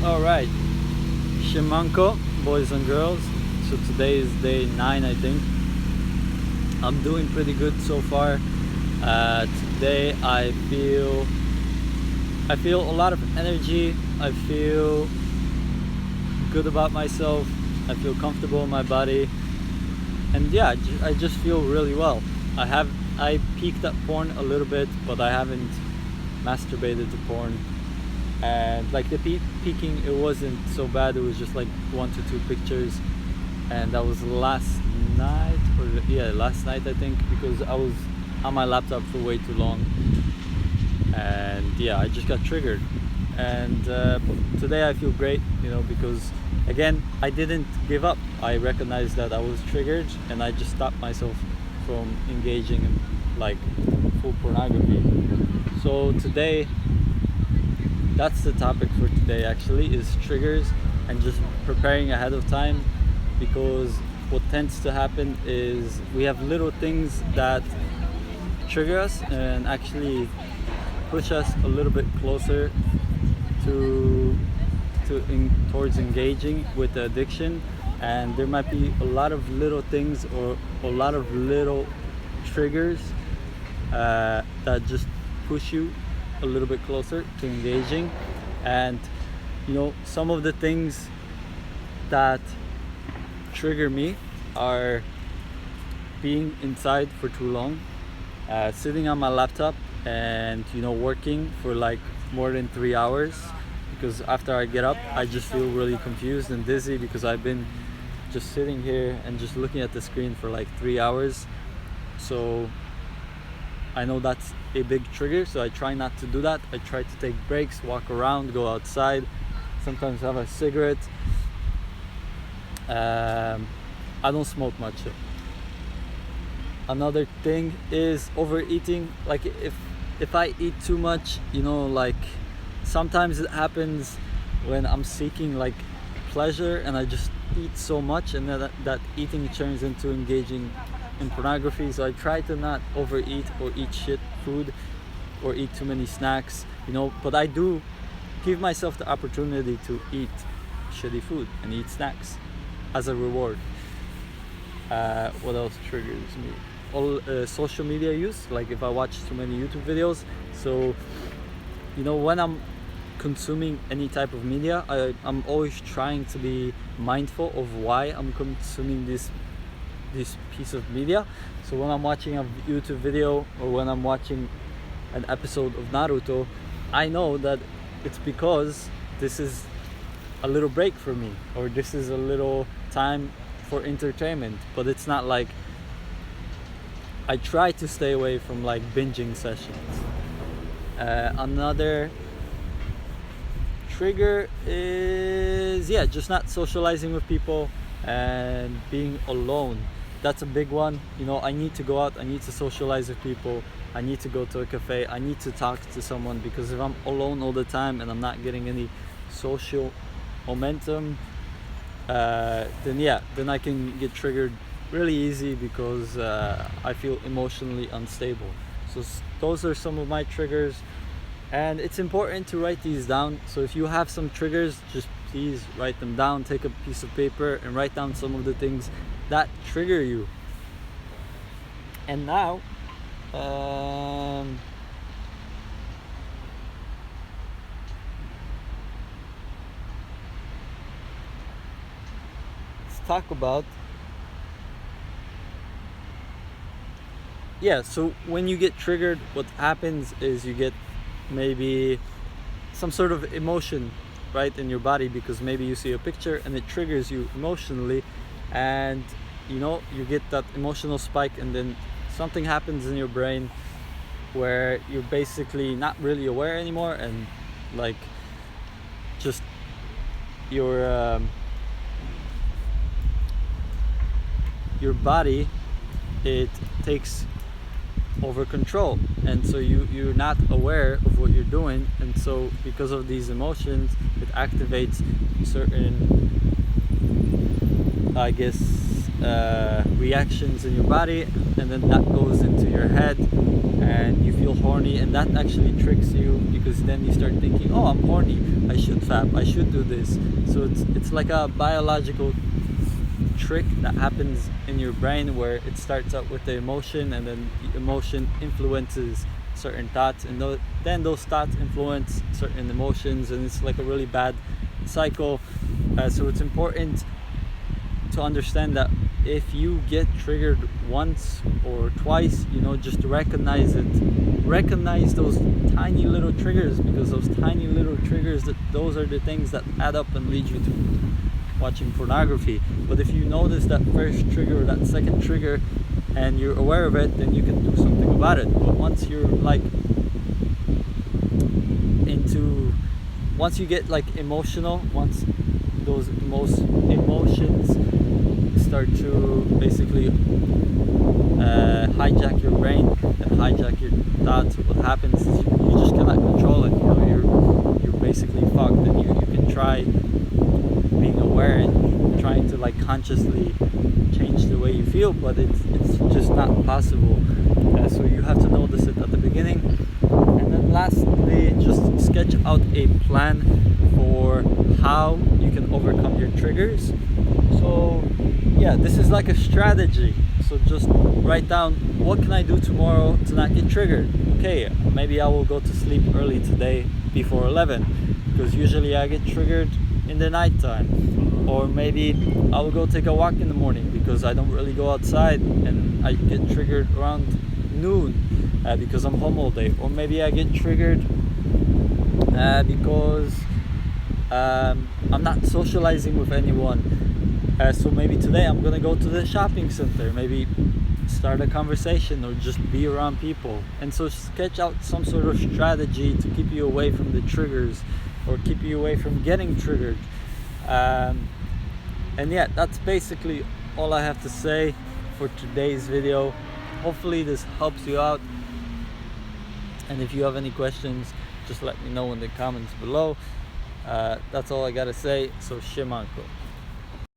Alright, Shimanko, boys and girls. So today is day 9, I think. I'm doing pretty good so far. Today I feel a lot of energy. I feel good about myself. I feel comfortable in my body. And yeah, I just feel really well. I peeked at porn a little bit, but I haven't masturbated to porn. And like the peeking, it wasn't so bad. It was just like 1 to 2 pictures, and that was last night, last night I think, because I was on my laptop for way too long, and yeah, I just got triggered. And today I feel great, because again, I didn't give up. I recognized that I was triggered, and I just stopped myself from engaging in like full pornography. So today, that's the topic for today, actually, is triggers and just preparing ahead of time, because what tends to happen is we have little things that trigger us and actually push us a little bit closer towards engaging with the addiction. And there might be a lot of little things or a lot of little triggers that just push you a little bit closer to engaging. And some of the things that trigger me are being inside for too long, sitting on my laptop and working for like more than 3 hours, because after I get up I just feel really confused and dizzy, because I've been just sitting here and just looking at the screen for like 3 hours. So I know that's a big trigger, so I try not to do that. I try to take breaks, walk around, go outside, sometimes have a cigarette. I don't smoke much. Another thing is overeating. Like if I eat too much, like sometimes it happens when I'm seeking like pleasure and I just eat so much, and then that eating turns into engaging in pornography. So I try to not overeat or eat shit food or eat too many snacks, but I do give myself the opportunity to eat shitty food and eat snacks as a reward. What else triggers me? All social media use, like if I watch too many YouTube videos. So when I'm consuming any type of media, I'm always trying to be mindful of why I'm consuming this piece of media. So when I'm watching a YouTube video or when I'm watching an episode of Naruto, I know that it's because this is a little break for me, or this is a little time for entertainment. But it's not like I try to stay away from like binging sessions. Another trigger is just not socializing with people and being alone. That's a big one. I need to go out, I need to socialize with people, I need to go to a cafe, I need to talk to someone, because if I'm alone all the time and I'm not getting any social momentum, then I can get triggered really easy, because I feel emotionally unstable. So those are some of my triggers, and it's important to write these down. So if you have some triggers, just please write them down. Take a piece of paper and write down some of the things that trigger you. And now let's talk about so when you get triggered, what happens is you get maybe some sort of emotion right in your body, because maybe you see a picture and it triggers you emotionally, and you get that emotional spike, and then something happens in your brain where you're basically not really aware anymore, and like just your body, it takes over control, and so you're not aware of what you're doing. And so because of these emotions, it activates certain, I guess, reactions in your body, and then that goes into your head and you feel horny, and that actually tricks you, because then you start thinking, oh, I'm horny, I should fap, I should do this. So it's like a biological trick that happens in your brain, where it starts out with the emotion, and then the emotion influences certain thoughts, and then those thoughts influence certain emotions, and it's like a really bad cycle. So it's important to understand that if you get triggered once or twice, just recognize it. Recognize those tiny little triggers, because those tiny little triggers, those are the things that add up and lead you to watching pornography. But if you notice that first trigger or that second trigger and you're aware of it, then you can do something about it. But once you're once you get emotional, once those emotions start to basically hijack your brain and hijack your thoughts, what happens is you just cannot control it. You're basically fucked, and you can try being aware and trying to consciously change the way you feel, but it's just not possible. So you have to notice it at the beginning, and then lastly, just sketch out a plan for how you can overcome your triggers. So yeah, this is like a strategy. So just write down, what can I do tomorrow to not get triggered? Okay, maybe I will go to sleep early today before 11, because usually I get triggered in the nighttime. Or maybe I will go take a walk in the morning, because I don't really go outside and I get triggered around noon because I'm home all day. Or maybe I get triggered because I'm not socializing with anyone. So maybe today I'm gonna go to the shopping center, maybe start a conversation or just be around people. And so sketch out some sort of strategy to keep you away from the triggers, or keep you away from getting triggered. And yeah, that's basically all I have to say for today's video. Hopefully this helps you out, and if you have any questions, just let me know in the comments below. That's all I gotta say. So Siemanko.